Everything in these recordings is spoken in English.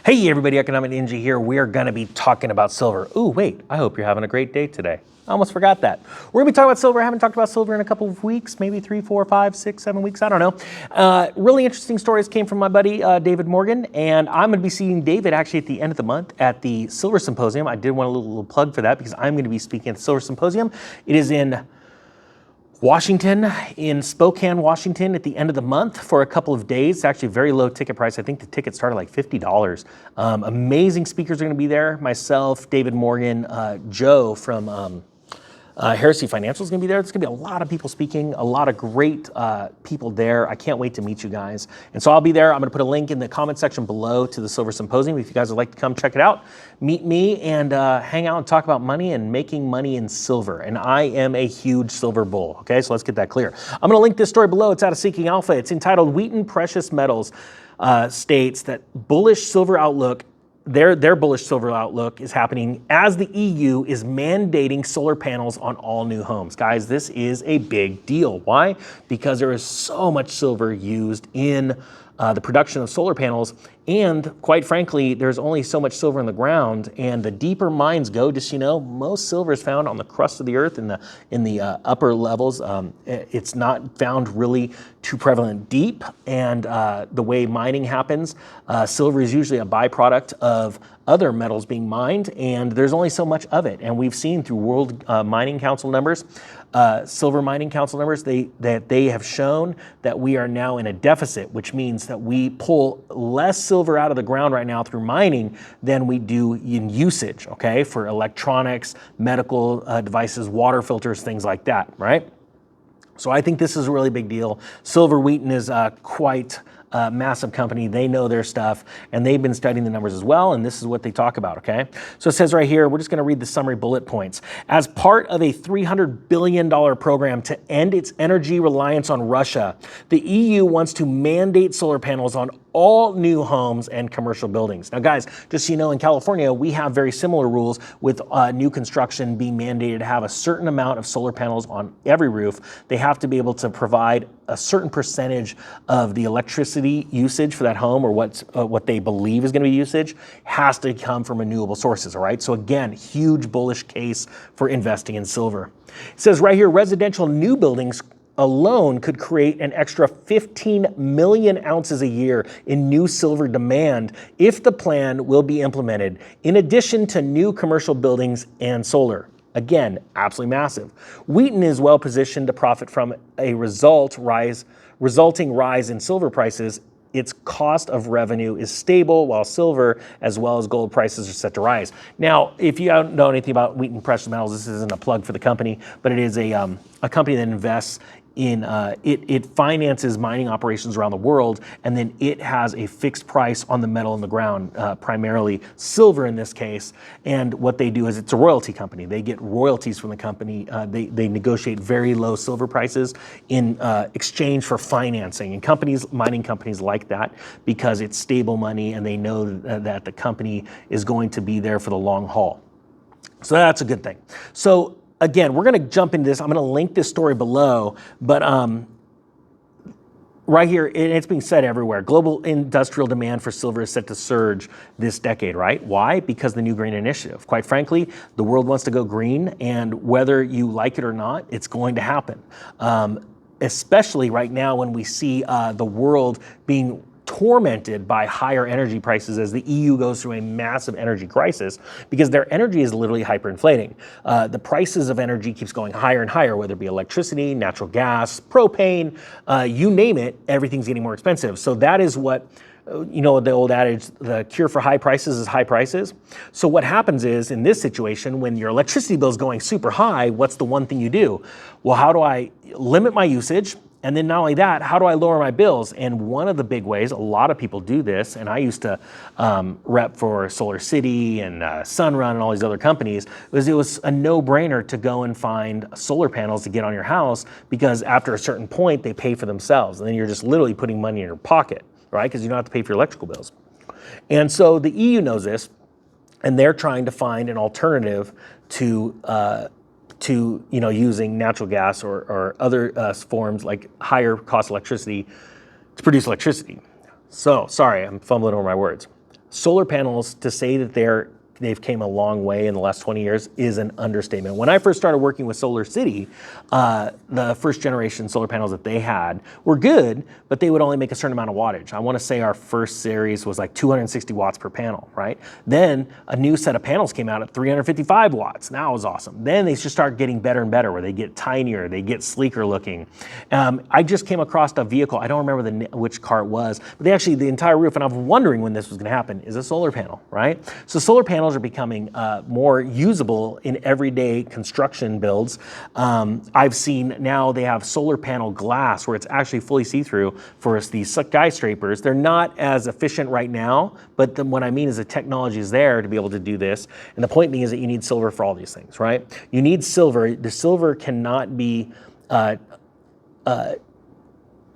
Hey everybody, Economic Ninja here. We are going to be talking about silver. Ooh, wait, I hope you're having a great day today. I almost forgot that. We're going to be talking about silver. I haven't talked about silver in a couple of weeks, maybe 3, 4, 5, 6, 7 weeks. I don't know. Really interesting stories came from my buddy, David Morgan, and I'm going to be seeing David actually at the end of the month at the Silver Symposium. I did want a little plug for that because I'm going to be speaking at the Silver Symposium. It is in Washington, in Spokane, Washington at the end of the month for a couple of days. It's actually a very low ticket price. I think the ticket started like $50. Amazing speakers are going to be there. Myself, David Morgan, Joe from Heresy Financial is going to be there. There's going to be a lot of people speaking, a lot of great people there. I can't wait to meet you guys. And so I'll be there. I'm going to put a link in the comment section below to the Silver Symposium. If you guys would like to come check it out, meet me and hang out and talk about money and making money in silver. And I am a huge silver bull. Okay, so let's get that clear. I'm going to link this story below. It's out of Seeking Alpha. It's entitled Wheaton Precious Metals states that bullish silver outlook. Their bullish silver outlook is happening as the EU is mandating solar panels on all new homes. Guys, this is a big deal. Why? Because there is so much silver used in the production of solar panels, and quite frankly, there's only so much silver in the ground, and the deeper mines go, just so you know, most silver is found on the crust of the earth in the upper levels. It's not found really too prevalent deep, and the way mining happens, silver is usually a byproduct of other metals being mined, and there's only so much of it. And we've seen through World Mining Council numbers, Silver Mining Council numbers, that they have shown that we are now in a deficit, which means that we pull less silver out of the ground right now through mining than we do in usage, okay, for electronics, medical devices, water filters, things like that, right? So I think this is a really big deal. Silver Wheaton is quite a massive company. They know their stuff, and they've been studying the numbers as well, and this is what they talk about, okay? So it says right here, we're just gonna read the summary bullet points. As part of a $300 billion program to end its energy reliance on Russia, the EU wants to mandate solar panels on all new homes and commercial buildings. Now guys, just so you know, in California, we have very similar rules with new construction being mandated to have a certain amount of solar panels on every roof. They have to be able to provide a certain percentage of the electricity usage for that home, or what they believe is going to be usage, has to come from renewable sources, all right? So again, huge bullish case for investing in silver. It says right here, residential new buildings alone could create an extra 15 million ounces a year in new silver demand if the plan will be implemented, in addition to new commercial buildings and solar. Again, absolutely massive. Wheaton is well positioned to profit from a resulting rise in silver prices. Its cost of revenue is stable, while silver as well as gold prices are set to rise. Now, if you don't know anything about Wheaton Precious Metals, this isn't a plug for the company, but it is a company that invests in, it finances mining operations around the world, and then it has a fixed price on the metal in the ground, primarily silver in this case. And what they do is, it's a royalty company. They get royalties from the company. They negotiate very low silver prices in exchange for financing. And mining companies like that because it's stable money, and they know that the company is going to be there for the long haul. So that's a good thing. So again, we're going to jump into this. I'm going to link this story below, but right here, it's being said everywhere. Global industrial demand for silver is set to surge this decade, right? Why? Because the New Green Initiative. Quite frankly, the world wants to go green, and whether you like it or not, it's going to happen. Especially right now when we see the world being tormented by higher energy prices as the EU goes through a massive energy crisis, because their energy is literally hyperinflating. The prices of energy keeps going higher and higher, whether it be electricity, natural gas, propane, you name it, everything's getting more expensive. So that is what, you know, the old adage, the cure for high prices is high prices. So what happens is, in this situation, when your electricity bill is going super high, what's the one thing you do? Well, how do I limit my usage? And then not only that, how do I lower my bills? And one of the big ways, a lot of people do this, and I used to rep for Solar City and Sunrun and all these other companies, it was a no-brainer to go and find solar panels to get on your house, because after a certain point, they pay for themselves. And then you're just literally putting money in your pocket, right? Because you don't have to pay for your electrical bills. And so the EU knows this, and they're trying to find an alternative to using natural gas or other forms like higher cost electricity to produce electricity. So, sorry, I'm fumbling over my words. solar panels, to say that they've came a long way in the last 20 years is an understatement. When I first started working with Solar City, the first generation solar panels that they had were good, but they would only make a certain amount of wattage. I want to say our first series was like 260 watts per panel, right? Then a new set of panels came out at 355 watts. That was awesome. Then they just start getting better and better, where they get tinier, they get sleeker looking. I just came across a vehicle, I don't remember which car it was, but they actually, the entire roof, and I was wondering when this was going to happen, is a solar panel, right? So solar panels are becoming more usable in everyday construction builds. I've seen now they have solar panel glass where it's actually fully see-through for these skyscrapers. They're not as efficient right now, but what I mean is the technology is there to be able to do this. And the point being is that you need silver for all these things, right? You need silver. The silver cannot be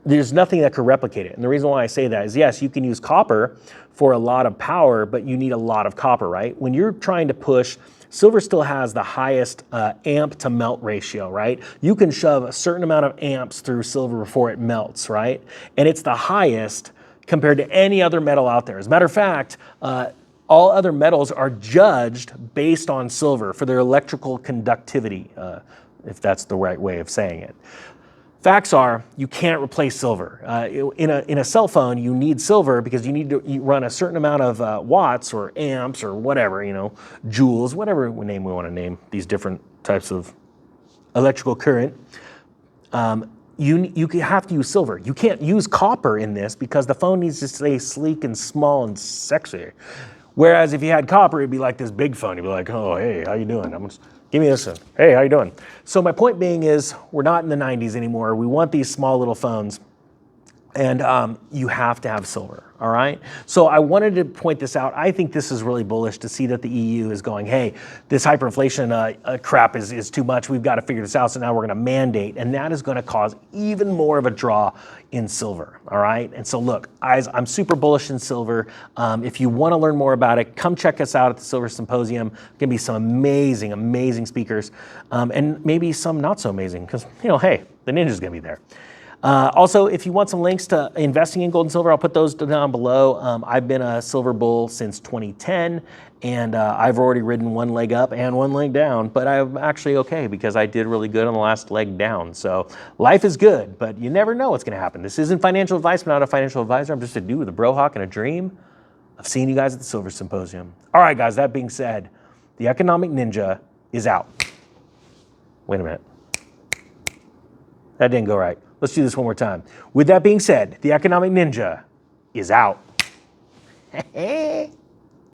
there's nothing that could replicate it. And the reason why I say that is, yes, you can use copper for a lot of power, but you need a lot of copper, right? When you're trying to push, silver still has the highest amp to melt ratio, right? You can shove a certain amount of amps through silver before it melts, right? And it's the highest compared to any other metal out there. As a matter of fact, all other metals are judged based on silver for their electrical conductivity, if that's the right way of saying it. Facts are, you can't replace silver. In a cell phone, you need silver because you need to run a certain amount of watts or amps or whatever, joules, whatever name we want to name these different types of electrical current. You have to use silver. You can't use copper in this because the phone needs to stay sleek and small and sexy. Whereas if you had copper, it'd be like this big phone. You'd be like, oh, hey, how you doing? Give me this one. Hey, how you doing? So my point being is, we're not in the 90s anymore. We want these small little phones, and you have to have silver, all right? So I wanted to point this out. I think this is really bullish to see that the EU is going, hey, this hyperinflation crap is too much. We've got to figure this out, so now we're gonna mandate, and that is gonna cause even more of a draw in silver, all right? And so look, guys, I'm super bullish in silver. If you wanna learn more about it, come check us out at the Silver Symposium. Gonna be some amazing, amazing speakers, and maybe some not so amazing, because, hey, the Ninja's gonna be there. Also, if you want some links to investing in gold and silver, I'll put those down below. I've been a silver bull since 2010, and I've already ridden one leg up and one leg down, but I'm actually okay because I did really good on the last leg down. So life is good, but you never know what's gonna happen. This isn't financial advice. I'm not a financial advisor. I'm just a dude with a bro hawk and a dream of seeing you guys at the Silver Symposium. All right, guys, that being said, the Economic Ninja is out. Wait a minute. That didn't go right. Let's do this one more time. With that being said, the Economic Ninja is out.